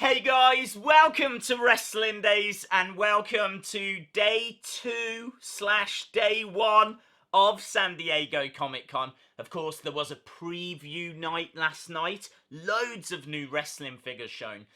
Hey guys, welcome to Wrestling Days and welcome to day 2/day 1 of San Diego Comic Con. Of course, there was a preview night last night. Loads of new wrestling figures shown.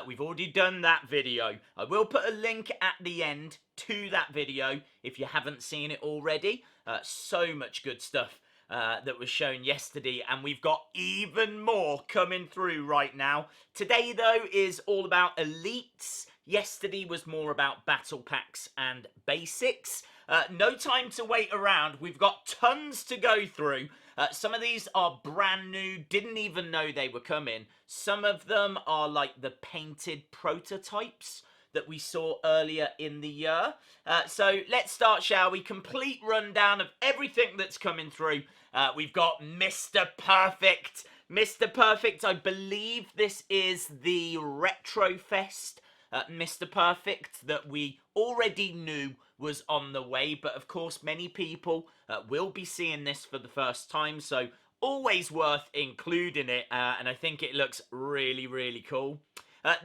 We've already done that video. I will put a link at the end to that video if you haven't seen it already. So much good stuff that was shown yesterday, and we've got even more coming through right now. Today, though, is all about elites. Yesterday was more about battle packs and basics. No time to wait around. We've got tons to go through. Some of these are brand new, didn't even know they were coming. Some of them are like the painted prototypes that we saw earlier in the year. So let's start, shall we? Complete rundown of everything that's coming through. We've got Mr. Perfect. Mr. Perfect, I believe this is the Retro Fest Mr. Perfect that we already knew was on the way, but of course many people will be seeing this for the first time, so always worth including it, and I think it looks really, really cool.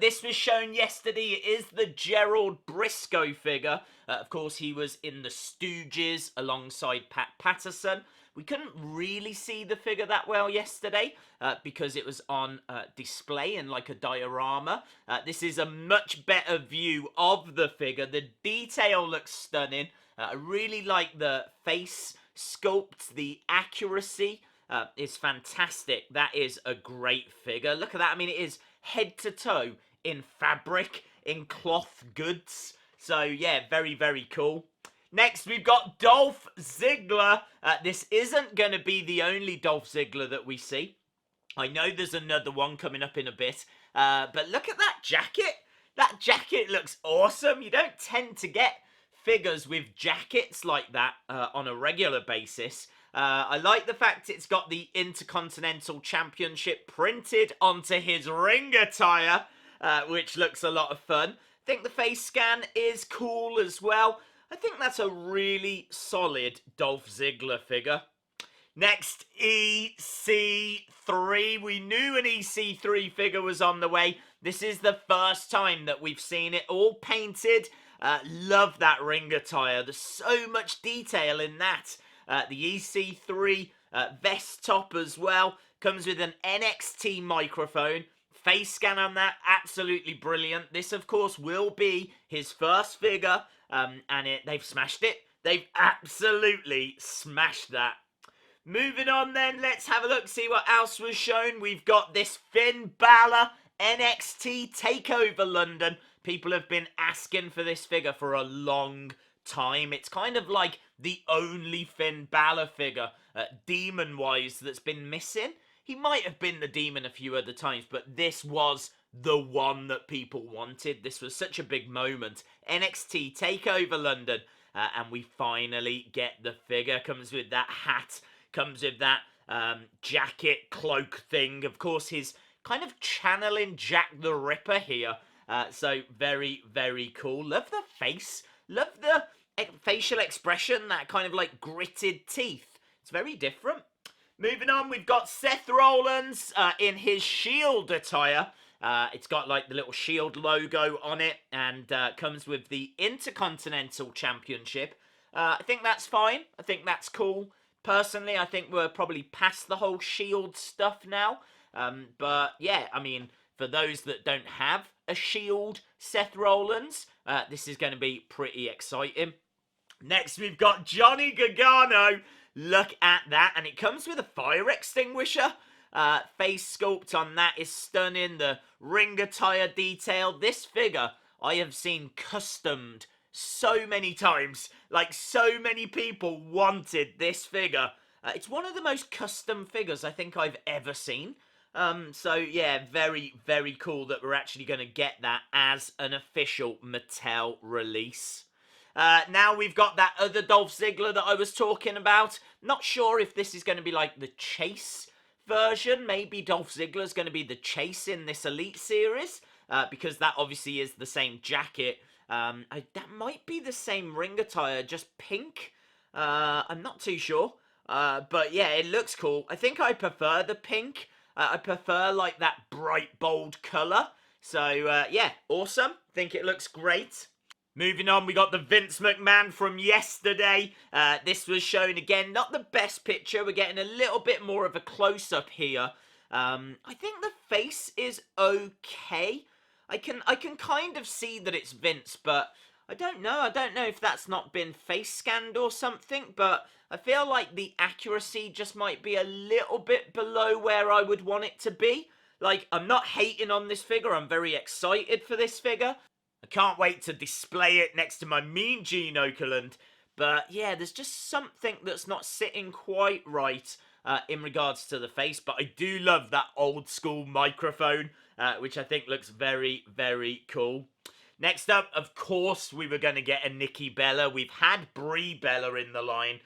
This was shown yesterday. It is the Gerald Brisco figure. Of course, he was in the Stooges alongside Pat Patterson. We couldn't really see the figure that well yesterday because it was on display in like a diorama. This is a much better view of the figure. The detail looks stunning. I really like the face sculpt. The accuracy is fantastic. That is a great figure. Look at that. I mean, it is head to toe in fabric, in cloth goods. So yeah, very, very cool. Next, we've got Dolph Ziggler. This isn't going to be the only Dolph Ziggler that we see. I know there's another one coming up in a bit. But look at that jacket. That jacket looks awesome. You don't tend to get figures with jackets like that on a regular basis. I like the fact it's got the Intercontinental Championship printed onto his ring attire, which looks a lot of fun. I think the face scan is cool as well. I think that's a really solid Dolph Ziggler figure. Next, EC3. We knew an EC3 figure was on the way. This is the first time that we've seen it all painted. Love that ring attire. There's so much detail in that. The EC3 vest top as well. Comes with an NXT microphone. Face scan on that, absolutely brilliant. This, of course, will be his first figure. And they've smashed it. They've absolutely smashed that. Moving on then, let's have a look, see what else was shown. We've got this Finn Balor NXT Takeover London. People have been asking for this figure for a long time. It's kind of like the only Finn Balor figure, demon-wise, that's been missing. He might have been the demon a few other times, but this was the one that people wanted. This was such a big moment. NXT Takeover London, and we finally get the figure. Comes with that hat, comes with that jacket, cloak thing. Of course, he's kind of channeling Jack the Ripper here. So very, very cool. Love the face. Love the facial expression, that kind of like gritted teeth. It's very different. Moving on, we've got Seth Rollins in his Shield attire. It's got like the little Shield logo on it and comes with the Intercontinental Championship. I think that's fine. I think that's cool. Personally, I think we're probably past the whole Shield stuff now. But yeah, I mean, for those that don't have a Shield Seth Rollins, this is going to be pretty exciting. Next, we've got Johnny Gargano. Look at that. And it comes with a fire extinguisher. Face sculpt on that is stunning. The ring attire detail. This figure I have seen customed so many times. Like, so many people wanted this figure. It's one of the most custom figures I think I've ever seen. So yeah, very, very cool that we're actually going to get that as an official Mattel release. Now we've got that other Dolph Ziggler that I was talking about. Not sure if this is going to be like the Chase version. Maybe Dolph Ziggler's going to be the Chase in this Elite series, because that obviously is the same jacket. That might be the same ring attire, just pink. I'm not too sure. But yeah, it looks cool. I think I prefer the pink. I prefer like that bright, bold colour. So, yeah, awesome. Think it looks great. Moving on, we got the Vince McMahon from yesterday. This was shown again, not the best picture. We're getting a little bit more of a close-up here. I think the face is okay. I can kind of see that it's Vince, but I don't know. I don't know if that's not been face scanned or something, but I feel like the accuracy just might be a little bit below where I would want it to be. Like, I'm not hating on this figure. I'm very excited for this figure. I can't wait to display it next to my Mean Gene Okerlund. But yeah, there's just something that's not sitting quite right in regards to the face. But I do love that old school microphone, which I think looks very, very cool. Next up, of course, we were going to get a Nikki Bella. We've had Brie Bella in the line.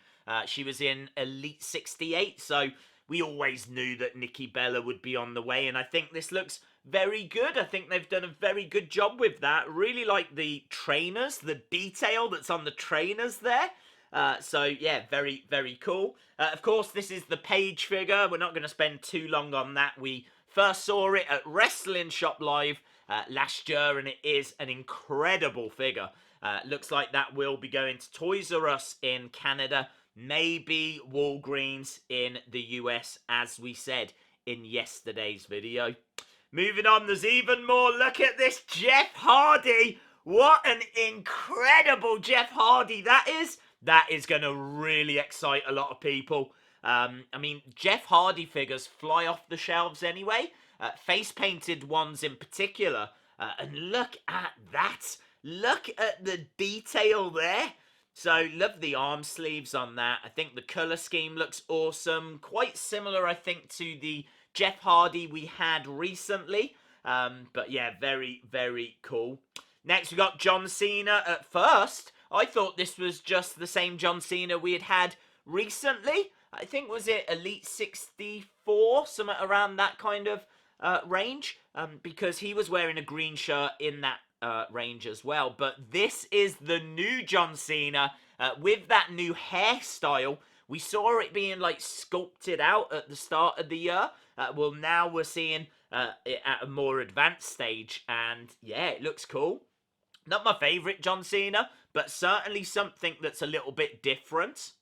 She was in Elite 68, so we always knew that Nikki Bella would be on the way. And I think this looks very good. I think they've done a very good job with that. Really like the trainers, the detail that's on the trainers there. So, yeah, very, very cool. Of course, this is the Paige figure. We're not going to spend too long on that. We first saw it at Wrestling Shop Live last year, and it is an incredible figure. Looks like that will be going to Toys R Us in Canada, maybe Walgreens in the US, as we said in yesterday's video. Moving on, there's even more. Look at this Jeff Hardy. What an incredible Jeff Hardy that is. That is going to really excite a lot of people. I mean, Jeff Hardy figures fly off the shelves anyway. Face-painted ones in particular. And look at that. Look at the detail there. So, love the arm sleeves on that. I think the colour scheme looks awesome. Quite similar, I think, to the Jeff Hardy we had recently. But yeah, very, very cool. Next, we got John Cena. At first, I thought this was just the same John Cena we had recently. I think, was it Elite 64? Something around that kind of range. Because he was wearing a green shirt in that range as well. But this is the new John Cena with that new hairstyle. We saw it being like sculpted out at the start of the year. Well, now we're seeing it at a more advanced stage, and yeah, it looks cool. Not my favourite John Cena, but certainly something that's a little bit different.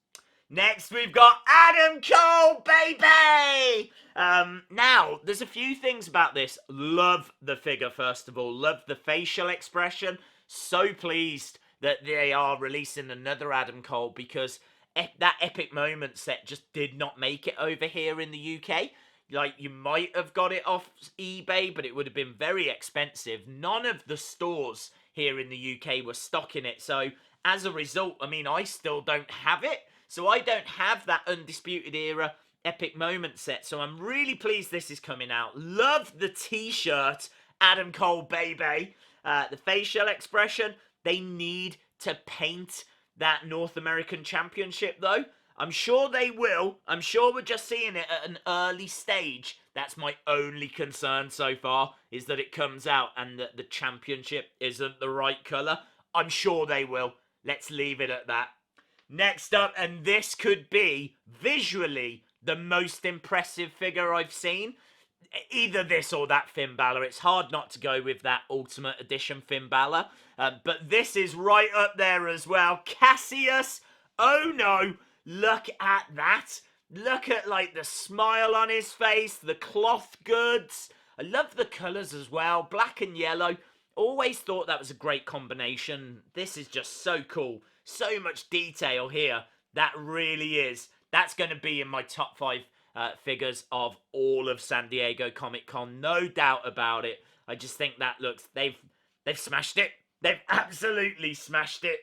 Next, we've got Adam Cole, baby! Now, there's a few things about this. Love the figure, first of all. Love the facial expression. So pleased that they are releasing another Adam Cole, because that Epic Moment set just did not make it over here in the UK. Like, you might have got it off eBay, but it would have been very expensive. None of the stores here in the UK were stocking it. So, as a result, I mean, I still don't have it. So, I don't have that Undisputed Era Epic Moment set. So, I'm really pleased this is coming out. Love the t-shirt, Adam Cole, baby. The facial expression, they need to paint that North American Championship, though. I'm sure they will. I'm sure we're just seeing it at an early stage. That's my only concern so far, is that it comes out and that the championship isn't the right colour. I'm sure they will. Let's leave it at that. Next up, and this could be visually the most impressive figure I've seen. Either this or that Finn Balor. It's hard not to go with that Ultimate Edition Finn Balor. But this is right up there as well. Kassius Ohno. Look at that. Look at, like, the smile on his face, the cloth goods. I love the colours as well, black and yellow. Always thought that was a great combination. This is just so cool. So much detail here. That really is. That's going to be in my top 5 figures of all of San Diego Comic-Con. No doubt about it. I just think that looks... They've smashed it. They've absolutely smashed it.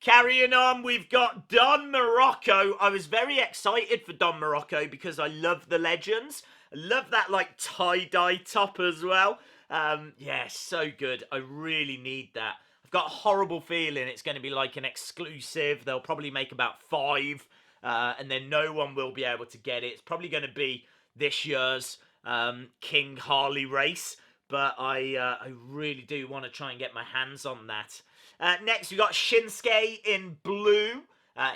Carrying on, we've got Don Muraco. I was very excited for Don Muraco because I love the Legends. I love that, like, tie-dye top as well. Yeah, so good. I really need that. I've got a horrible feeling it's going to be like an exclusive. They'll probably make about 5, and then no one will be able to get it. It's probably going to be this year's King Harley race, but I really do want to try and get my hands on that. Next, we got Shinsuke in blue.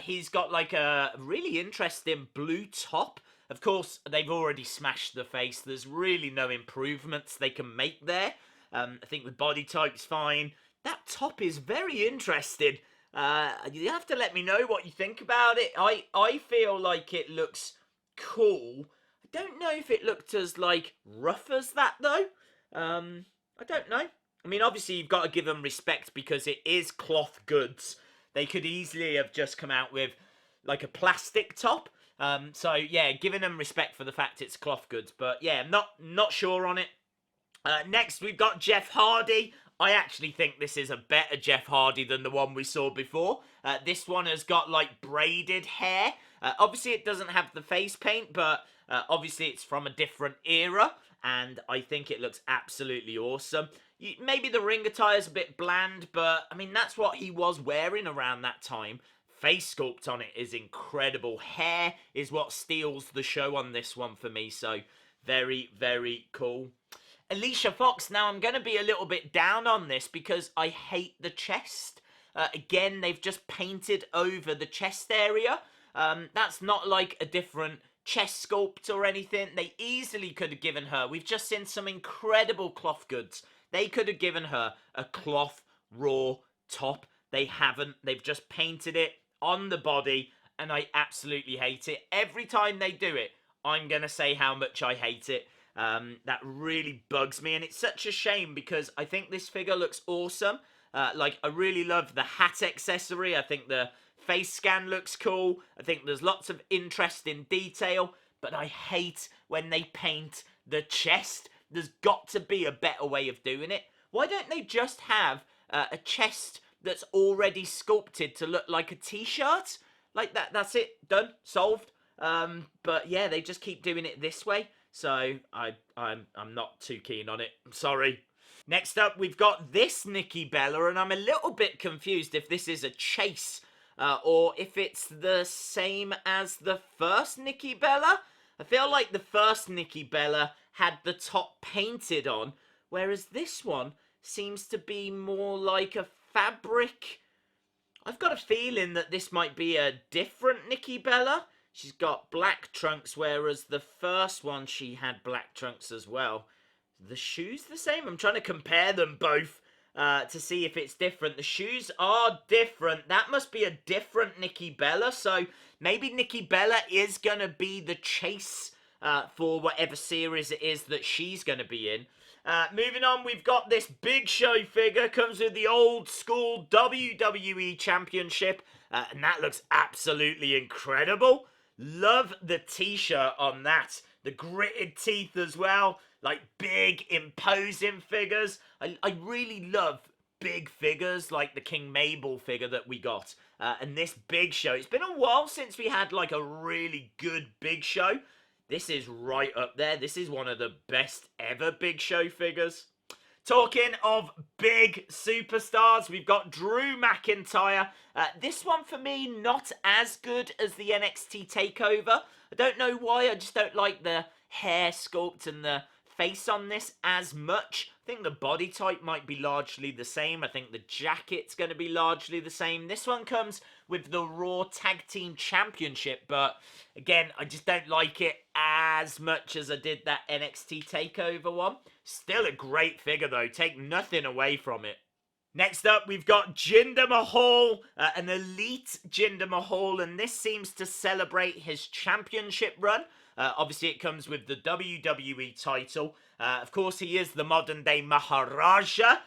He's got like a really interesting blue top. Of course, they've already smashed the face. There's really no improvements they can make there. I think the body type's fine. That top is very interesting. You have to let me know what you think about it. I feel like it looks cool. I don't know if it looked as, like, rough as that, though. I don't know. I mean, obviously, you've got to give them respect because it is cloth goods. They could easily have just come out with, like, a plastic top. So, yeah, giving them respect for the fact it's cloth goods. But, yeah, not sure on it. Next, we've got Jeff Hardy. I actually think this is a better Jeff Hardy than the one we saw before. This one has got, like, braided hair. Obviously, it doesn't have the face paint, but obviously it's from a different era, and I think it looks absolutely awesome. Maybe the ring attire's a bit bland, but, I mean, that's what he was wearing around that time. Face sculpt on it is incredible. Hair is what steals the show on this one for me, so very, very cool. Alicia Fox, now I'm going to be a little bit down on this because I hate the chest. Again, they've just painted over the chest area. That's not like a different chest sculpt or anything. They easily could have given her, we've just seen some incredible cloth goods. They could have given her a cloth raw top. They haven't. They've just painted it on the body, and I absolutely hate it. Every time they do it, I'm going to say how much I hate it. That really bugs me, and it's such a shame because I think this figure looks awesome. Like, I really love the hat accessory. I think the face scan looks cool. I think there's lots of interesting detail, but I hate when they paint the chest. There's got to be a better way of doing it. Why don't they just have a chest that's already sculpted to look like a t-shirt? Like that, that's it, done, solved. But yeah, they just keep doing it this way. So I'm not too keen on it. I'm sorry. Next up, we've got this Nikki Bella, and I'm a little bit confused if this is a chase or if it's the same as the first Nikki Bella. I feel like the first Nikki Bella had the top painted on, whereas this one seems to be more like a fabric. I've got a feeling that this might be a different Nikki Bella. She's got black trunks, whereas the first one she had black trunks as well. The shoes the same? I'm trying to compare them both to see if it's different. The shoes are different. That must be a different Nikki Bella. So maybe Nikki Bella is going to be the chase for whatever series it is that she's going to be in. Moving on, we've got this Big Show figure. Comes with the old school WWE Championship. And that looks absolutely incredible. Love the t-shirt on that. The gritted teeth as well. Like big, imposing figures. I really love big figures like the King Mabel figure that we got. And this Big Show. It's been a while since we had like a really good Big Show. This is right up there. This is one of the best ever Big Show figures. Talking of big superstars, we've got Drew McIntyre. This one for me, not as good as the NXT Takeover. I don't know why, I just don't like the hair sculpt and the face on this as much. I think the body type might be largely the same. I think the jacket's going to be largely the same. This one comes with the Raw Tag Team Championship, but again, I just don't like it as much as I did that NXT Takeover one. Still a great figure though, take nothing away from it. Next up, we've got Jinder Mahal, an elite Jinder Mahal, and this seems to celebrate his championship run. Obviously, it comes with the WWE title. Of course, he is the modern-day Maharaja.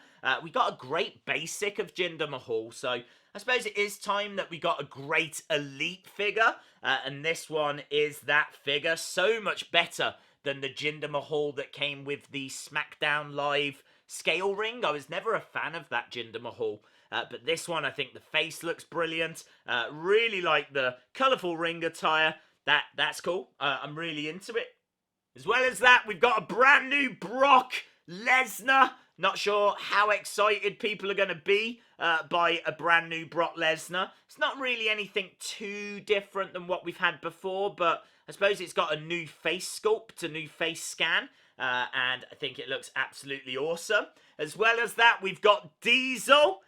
We got a great basic of Jinder Mahal, so I suppose it is time that we got a great elite figure. And this one is that figure. So much better than the Jinder Mahal that came with the SmackDown Live scale ring. I was never a fan of that Jinder Mahal. But this one, I think the face looks brilliant. Really like the colourful ring attire. That's cool. I'm really into it. As well as that, we've got a brand new Brock Lesnar. Not sure how excited people are going to be by a brand new Brock Lesnar. It's not really anything too different than what we've had before, but I suppose it's got a new face sculpt, a new face scan, and I think it looks absolutely awesome. As well as that, we've got Diesel.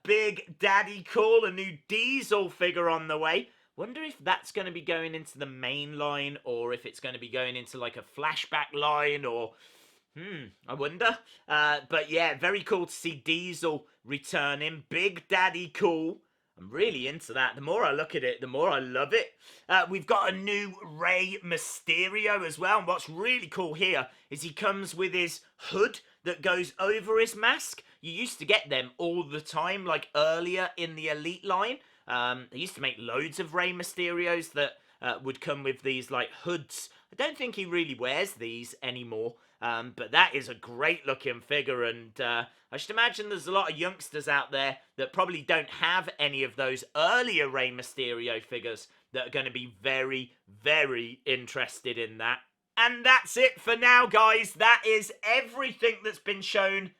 Big Daddy Cool, a new Diesel figure on the way. Wonder if that's going to be going into the main line or if it's going to be going into like a flashback line or I wonder. But yeah, very cool to see Diesel returning. Big Daddy cool. I'm really into that. The more I look at it, the more I love it. We've got a new Rey Mysterio as well. And what's really cool here is he comes with his hood that goes over his mask. You used to get them all the time, like earlier in the Elite line. They used to make loads of Rey Mysterios that would come with these like hoods. I don't think he really wears these anymore. But that is a great looking figure, and I should imagine there's a lot of youngsters out there that probably don't have any of those earlier Rey Mysterio figures that are going to be very, very interested in that. And that's it for now, guys. That is everything that's been shown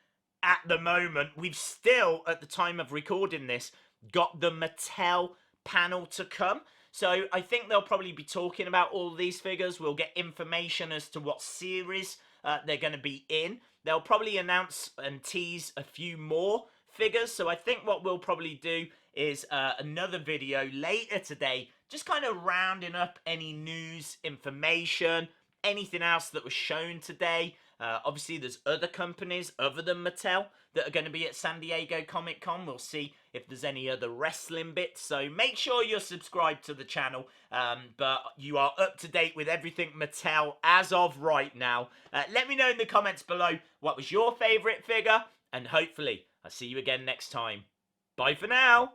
at the moment. We've still, at the time of recording this, got the Mattel panel to come. So I think they'll probably be talking about all these figures. We'll get information as to what series they're going to be in. They'll probably announce and tease a few more figures. So I think what we'll probably do is another video later today, just kind of rounding up any news, information, anything else that was shown today. Obviously, there's other companies other than Mattel that are going to be at San Diego Comic-Con. We'll see if there's any other wrestling bits. So make sure you're subscribed to the channel. But you are up to date with everything Mattel as of right now. Let me know in the comments below what was your favourite figure. And hopefully, I'll see you again next time. Bye for now.